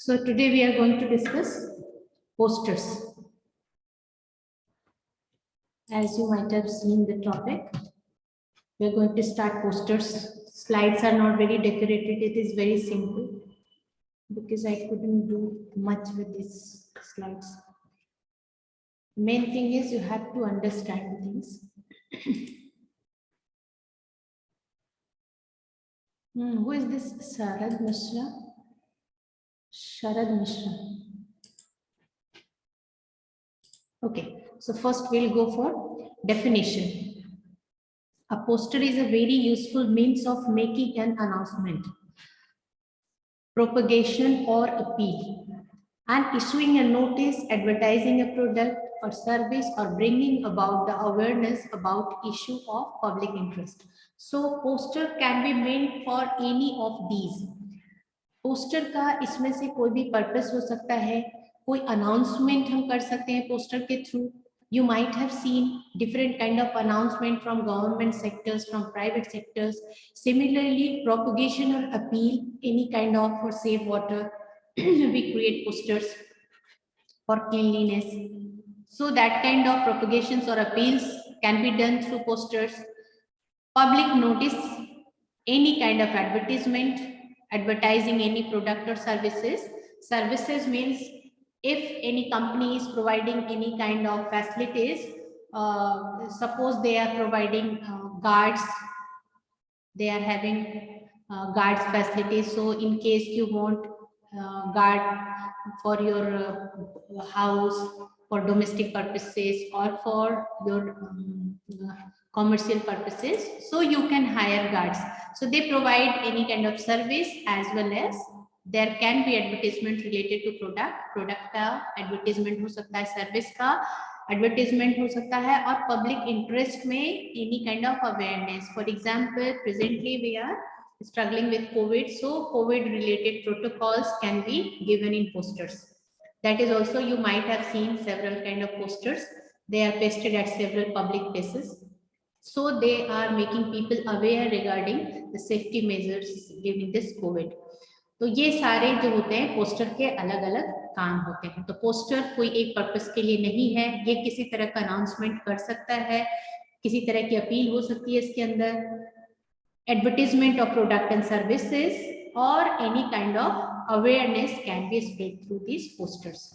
So today we are going to discuss posters. As you might have seen the topic, we are going to start posters. Slides are not very decorated, it is very simple because I couldn't do much with these slides. Main thing is you have to understand things. Who is this Sharad Mishra? Sharad Mishra. Okay, so first we'll go for definition. A poster is a very useful means of making an announcement, propagation or appeal, and issuing a notice, advertising a product or service, or bringing about the awareness about issue of public interest. So poster can be meant for any of these. Poster का इसमें से कोई भी purpose हो सकता है, कोई announcement हम कर सकते हैं पोस्टर के through. You might have seen different kind of announcement from government sectors, from private sectors. Similarly, propagation or appeal, any kind of for save water, we create posters for cleanliness. So that kind of propagations or appeals can be done through posters. Public notice, any kind of advertisement, advertising any product or services. Services means if any company is providing any kind of facilities, suppose they are providing guards, they are having guards facilities. So in case you want guard for your house for domestic purposes or for your commercial purposes, so you can hire guards. So they provide any kind of service, as well as there can be advertisement related to product का advertisement हो सकता है, service का advertisement हो सकता है, और public interest में any kind of awareness. For example, presently we are struggling with COVID, so COVID related protocols can be given in posters. That is also, you might have seen several kind of posters. They are pasted at several public places. So they are making people aware regarding the safety measures during this COVID. तो ये सारे जो होते हैं poster के अलग अलग काम होते हैं. तो पोस्टर कोई एक पर्पस के लिए नहीं है, ये किसी तरह का अनाउंसमेंट कर सकता है, किसी तरह की अपील हो सकती है इसके अंदर, advertisement of product and services, और any kind of awareness can be spread through these posters.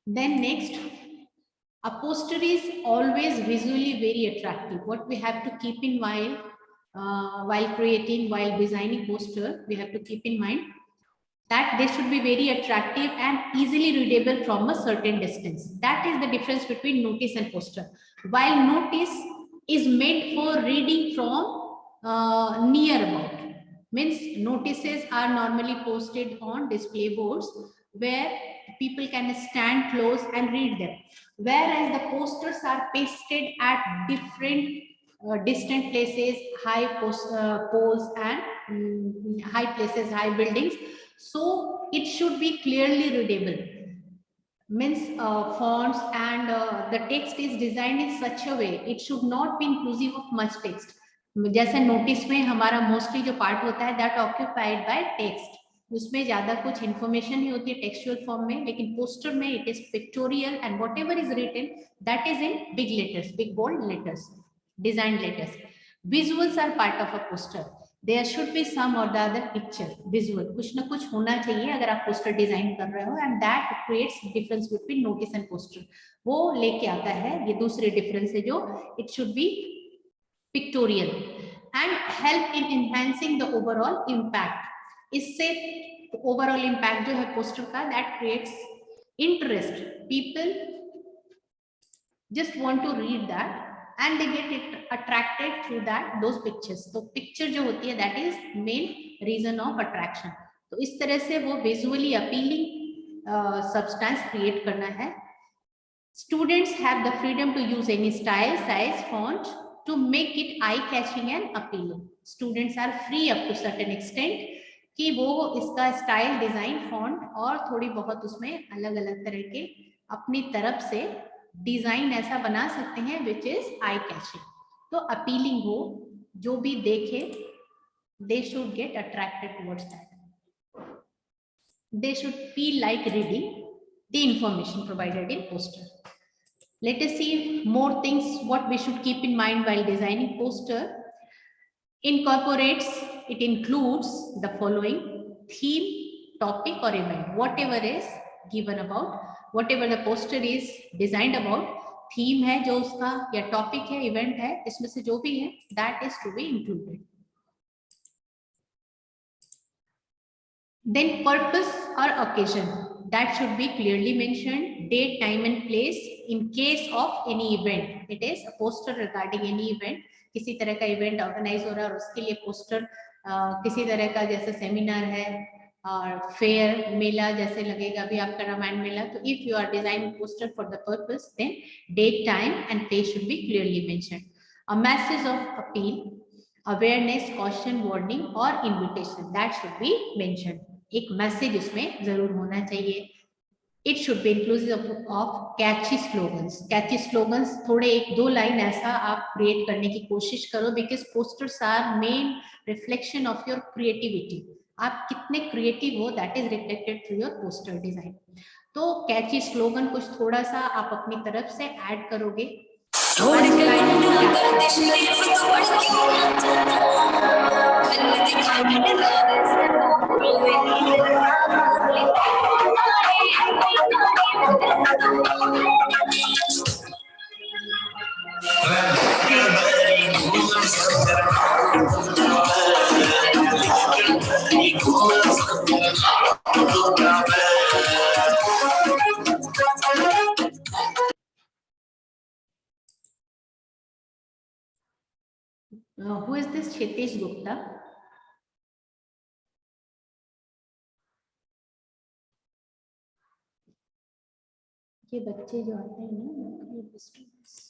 Then next, a poster is always visually very attractive. What we have to keep in mind while creating, while designing poster, we have to keep in mind that they should be very attractive and easily readable from a certain distance. That is the difference between notice and poster. While notice is meant for reading from near about, means notices are normally posted on display boards where people can stand close and read them, whereas the posters are pasted at different distant places, high poles and high places, high buildings. So it should be clearly readable, means fonts and the text is designed in such a way it should not be inclusive of much text. जैसे notice में हमारा mostly जो part होता है that occupied by text, उसमें ज्यादा कुछ information ही होती है टेक्सचुअल फॉर्म में, लेकिन पोस्टर में it is pictorial and whatever is written that is in big letters, big bold letters, design letters. Visuals are part of a poster. There should be some or the other picture, visual कुछ ना कुछ होना चाहिए अगर आप poster design कर रहे हो, and that creates difference between notice and poster. वो लेके आता है ये दूसरे डिफरेंस है जो it should be pictorial and help in enhancing the overall impact. इससे ओवरऑल इम्पैक्ट जो है पोस्टर का, that creates interest. People just want to read that and they get it attracted through that those pictures. तो picture जो होती है that is main reason of attraction. तो इस तरह से वो visually appealing substance create करना है. Students have the freedom to use any style, size, font to make it eye catching and appealing. Students are free up to certain extent कि वो इसका स्टाइल, डिजाइन, फॉन्ट और थोड़ी बहुत उसमें अलग अलग तरह के अपनी तरफ से डिजाइन ऐसा बना सकते हैं विच इज आई कैचिंग. तो अपीलिंग हो, जो भी देखे they should get attracted towards that. they should feel like reading the information provided in poster. Let us see more things what we should keep in mind while designing poster. Incorporates, it includes the following: theme, topic or event, whatever is given about, whatever the poster is designed about, theme है जो उसका या topic है, event है, इसमें से जो भी है, that is to be included. Then purpose or occasion, that should be clearly mentioned. Date, time and place in case of any event. It is a poster regarding any event. किसी तरह का event organise हो रहा है और उसके लिए poster किसी तरह का जैसे सेमिनार है और फेयर मेला जैसे लगेगा अभी आपका रामायण मेला, तो if you are designing poster for the purpose then date, time and place should be clearly mentioned. A message of appeal, awareness, caution, warning और invitation, that should be mentioned. एक मैसेज इसमें जरूर होना चाहिए. It should be inclusive of catchy slogans. Catchy slogans थोड़े एक दो line ऐसा आप क्रिएट करने की कोशिश करो, because posters are main reflection of your creativity. आप कितने क्रिएटिव हो, that is reflected through your poster design. तो कैची स्लोगन कुछ थोड़ा सा आप अपनी तरफ से ऐड करोगे. Who is this Kshitish Gupta? ये बच्चे जो आते हैं ना, ये disturbance.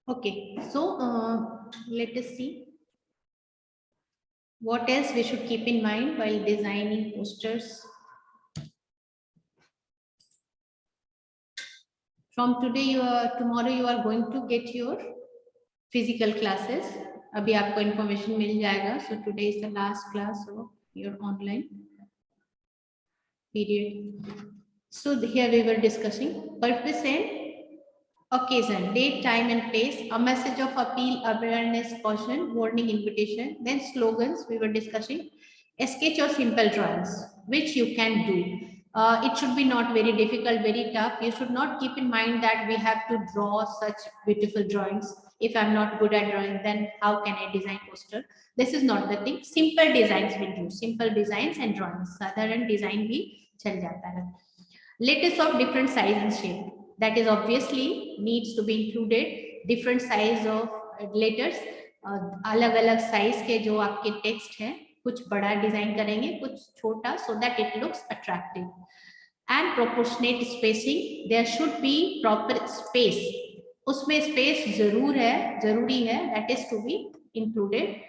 Okay, so let us see what else we should keep in mind while designing posters. From today, tomorrow you are going to get your physical classes. अभी आपको information मिल जाएगा. So today is the last class of your online period. So here we were discussing purpose and occasion, date, time and place, a message of appeal, awareness, caution, warning, invitation. Then slogans we were discussing, a sketch or simple drawings which you can do. It should be not very difficult, very tough. You should not keep in mind that we have to draw such beautiful drawings. If I'm not good at drawing, then how can I design poster? This is not the thing. Simple designs will do. Simple designs and drawings. साधारण design भी चल जाता है. Letters of different size and shape. That is obviously needs to be included. Different size of letters, अलग अलग size के जो आपके text हैं, कुछ बड़ा डिजाइन करेंगे, कुछ छोटा, so that it looks attractive. And proportionate spacing, there should be proper space. उसमें space जरूर है, जरूरी है, that is to be included.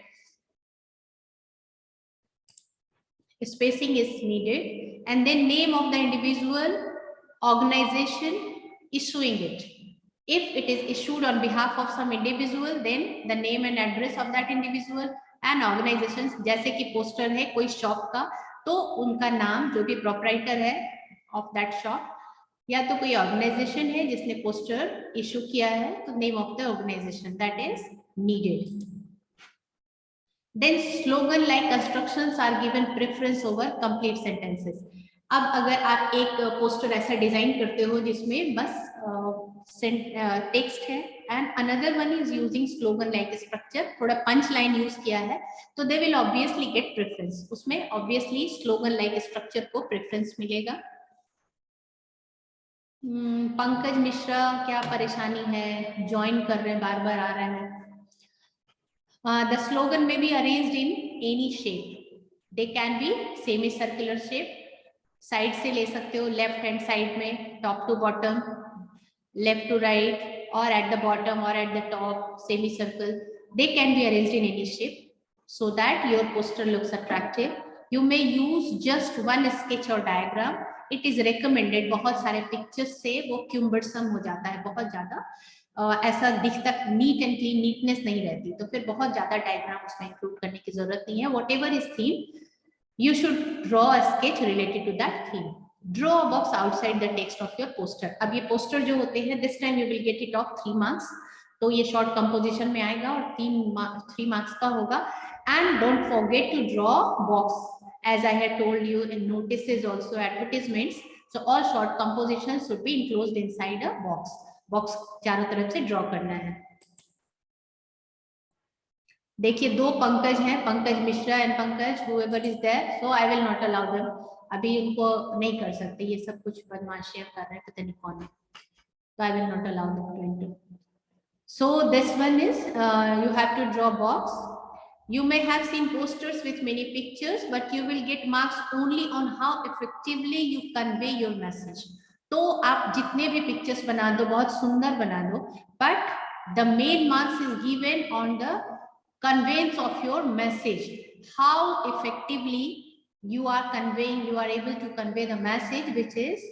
Spacing is needed. And then name of the individual, organization issuing it. If it is issued on behalf of some individual, then the name and address of that individual and organizations. जैसे कि poster है कोई shop का, तो उनका नाम जो भी प्रोप्राइटर है of that shop, या तो कोई ऑर्गेनाइजेशन है जिसने पोस्टर इशू किया है, तो name of the organization that is needed. Then slogan like constructions are given preference over complete sentences. अब अगर आप एक पोस्टर ऐसा डिजाइन करते हो जिसमें बस टेक्स्ट है and another one is using slogan like structure, थोड़ा पंच लाइन यूज किया है, तो they will obviously get preference. उसमें ऑब्वियसली स्लोगन लाइक स्ट्रक्चर को प्रेफरेंस मिलेगा. पंकज मिश्रा, क्या परेशानी है? ज्वाइन कर रहे हैं, बार बार आ रहा है. The slogan may be arranged in any shape. They can be semi circular shape, side से ले सकते हो, लेफ्ट हैंड साइड में, top to bottom, left to right, और एट द बॉटम और at the top, semi circle. They can be arranged in any shape so that your poster looks attractive. You may use just one sketch or diagram. It is recommended. बहुत सारे pictures से वो cumbersome हो जाता है, बहुत ज्यादा ऐसा दिखता, नीट एंड क्लीन, नीटनेस नहीं रहती, तो फिर बहुत ज्यादा डायग्राम उसमें इंक्लूड करने की जरूरत नहीं है. Whatever is theme, you should draw a sketch related to that theme. Draw a box outside the text of your poster. अब ये पोस्टर जो होते हैं, this time you will get it of 3 marks. तो ये शॉर्ट कंपोजिशन में आएगा और 3 मार्क्स का होगा. And don't forget to draw box, as I had told you in notices also, advertisements. So all short compositions should be enclosed inside a box. Box चारों तरफ से ड्रॉ करना है. देखिए 2 पंकज हैं, Pankaj Mishra and Pankaj, whoever is there, so I will not allow them. अभी उनको नहीं कर सकते, ये सब कुछ बदमाशियां कर रहे हैं, पता नहीं कौन है, तो I will not allow them to enter. So this one is you have to draw box. You may have seen posters with many pictures, but you will get marks only on how effectively you convey your message. तो आप जितने भी pictures बना दो, बहुत सुंदर बना दो, but the main marks is given on the conveyance of your message. How effectively you are conveying, you are able to convey the message which is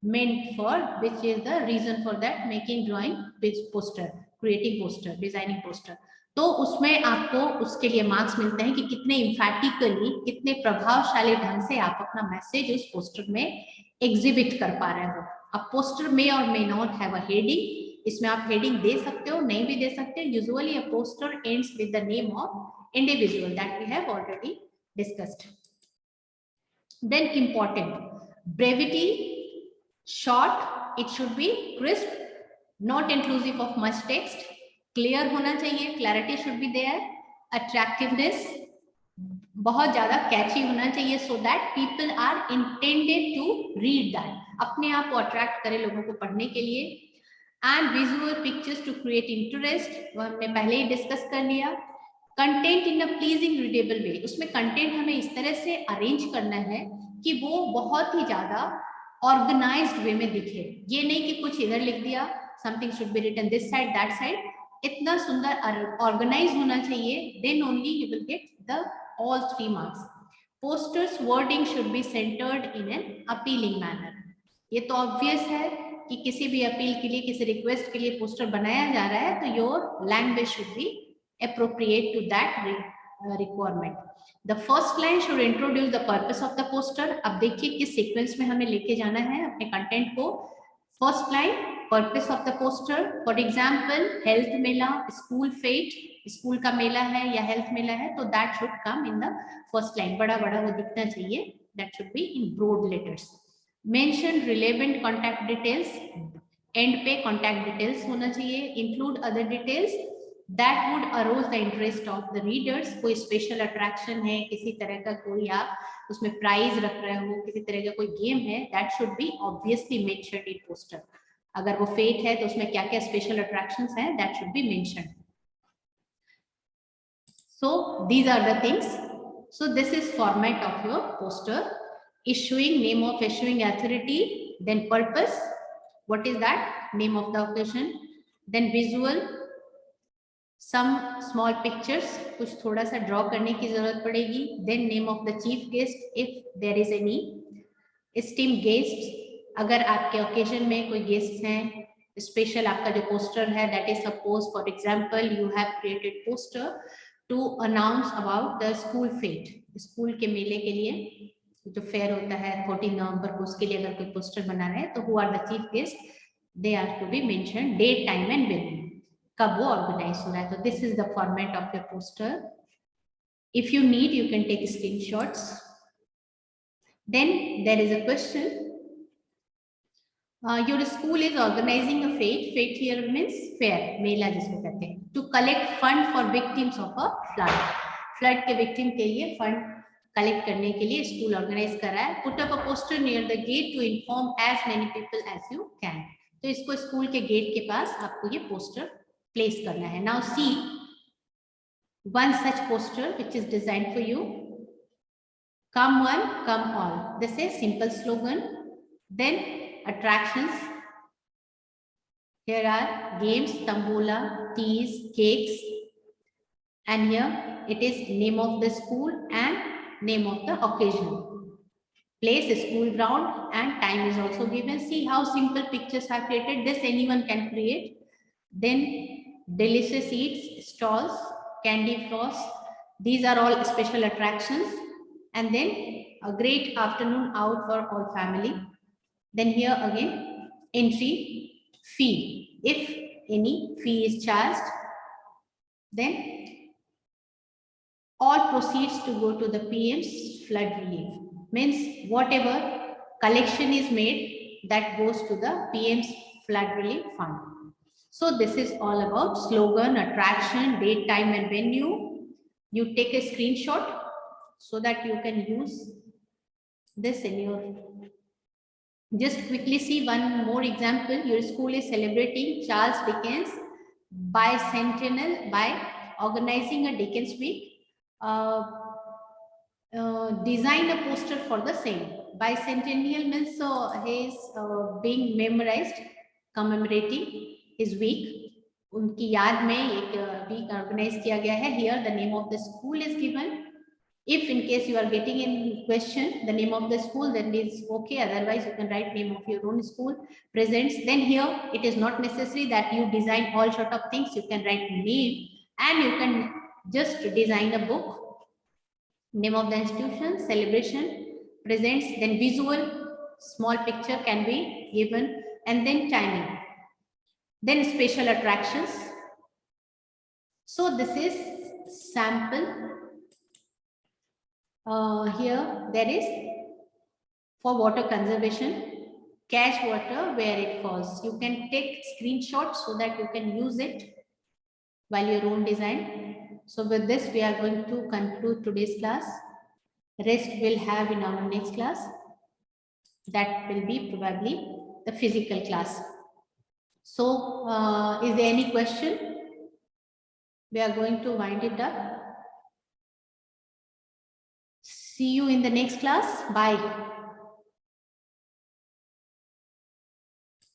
meant for, which is the reason for that making drawing poster, creating poster, designing poster. तो उसमें आपको उसके लिए marks मिलते हैं कि कितने इम्फैटिकली, कितने प्रभावशाली ढंग से आप अपना मैसेज उस पोस्टर में एग्जिबिट कर पा रहे हो. अब पोस्टर में और may not have a heading, इसमें आप हेडिंग दे सकते हो, नहीं भी दे सकते. Usually a poster ends with the name of individual that we have already discussed. Then important, brevity, short, it should be crisp, not inclusive of much text, clear होना चाहिए, clarity should be there, attractiveness, बहुत ज्यादा catchy होना चाहिए, so that people are intended to read that, अपने आप को attract करे लोगों को पढ़ने के लिए. and visual pictures to create interest, वो हमने पहले ही डिस्कस कर लिया. Content in a pleasing readable way, उसमें कंटेंट हमें इस तरह से अरेंज करना है कि वो बहुत ही ज्यादा ऑर्गेनाइज्ड वे में दिखे. ये नहीं कि कुछ इधर लिख दिया, something should be written this side that side, इतना सुंदर ऑर्गेनाइज होना चाहिए. Then only you will get the all 3 marks. Posters wording should be centred in an appealing manner. ये तो ऑब्वियस है कि किसी भी अपील के लिए, किसी रिक्वेस्ट के लिए पोस्टर बनाया जा रहा है, तो your language should be appropriate to that requirement. The first line should introduce the purpose of the poster. अब देखिए किस सीक्वेंस में हमें लेके जाना है अपने कंटेंट को. First line, purpose of the poster. For example, health Mela, school fete, school का मेला है या हेल्थ मेला है, तो that should come in the first line. बड़ा बड़ा वो दिखना चाहिए. That should be in broad letters. Mention relevant contact details. End पे contact details होना चाहिए. Include other details that would arouse the interest of the readers. कोई special attraction है, किसी तरह का कोई आप उसमें प्राइज रख रहे हो, किसी तरह का कोई गेम है, that should be obviously mentioned in poster. अगर वो फेट है तो उसमें क्या क्या स्पेशल अट्रैक्शंस हैं, that should be mentioned. So these are the things. So this is format of your poster. Issuing, name of issuing authority, then purpose, what is that, name of the occasion, then visual, some small pictures, कुछ थोड़ा सा draw करने की जरूरत पड़ेगी. then name of the chief guest if there is any, esteemed guests, अगर आपके occasion में कोई guests हैं, स्पेशल आपका जो पोस्टर है, that is suppose for example you have created poster to announce about the school fete, school के मेले के लिए जो फेयर होता है 14 नवंबर को, उसके लिए अगर कोई पोस्टर बना रहे हैं, तो who are the chief guests, they are to be mentioned, date, time and venue, कब वो ऑर्गेनाइज हो रहा है. तो this is the format of your poster. If you need you can take screenshots. Then there is a question, your school is organising a fete, fete here means fair, मेला जिसको कहते हैं, to collect fund for victims of a flood. Flood के victim के लिए fund collect करने के लिए स्कूल ऑर्गेनाइज कर रहा है. Put up a poster near the gate to inform as many people as you can. तो इसको स्कूल के गेट के पास आपको ये पोस्टर प्लेस करना है. Now see, one such poster which is designed for you. Come one, come all. This is simple slogan. Then attractions. Here are games, tambola, teas, cakes. And here it is name of the school and name of the occasion. Place, school ground, and time is also given. See how simple pictures are created. This anyone can create. Then delicious eats, stalls, candy floss. These are all special attractions. And then a great afternoon out for all family. Then here again, entry, fee. If any fee is charged, then all proceeds to go to the PM's flood relief. Means whatever collection is made, that goes to the PM's flood relief fund. So this is all about slogan, attraction, date, time and venue. You take a screenshot so that you can use this in your. Just quickly see one more example. Your school is celebrating Charles Dickens bicentennial by organizing a Dickens week. Design a poster for the same. Bicentennial means he is being memorized, commemorating his week. उनकी याद में एक week organize किया गया है. Here the name of the school is given. If in case you are getting in question the name of the school, then it is okay. Otherwise, you can write name of your own school. Presents. Then here it is not necessary that you design all sort of things. You can write name and you can just design a book. Name of the institution, celebration, presents. Then visual, small picture can be given, and then timing. Then special attractions. So this is sample. Here there is for water conservation, catch water where it falls. You can take screenshots so that you can use it while your own design. So with this, we are going to conclude today's class. Rest we'll have in our next class. That will be probably the physical class. So is there any question? We are going to wind it up. See you in the next class. Bye.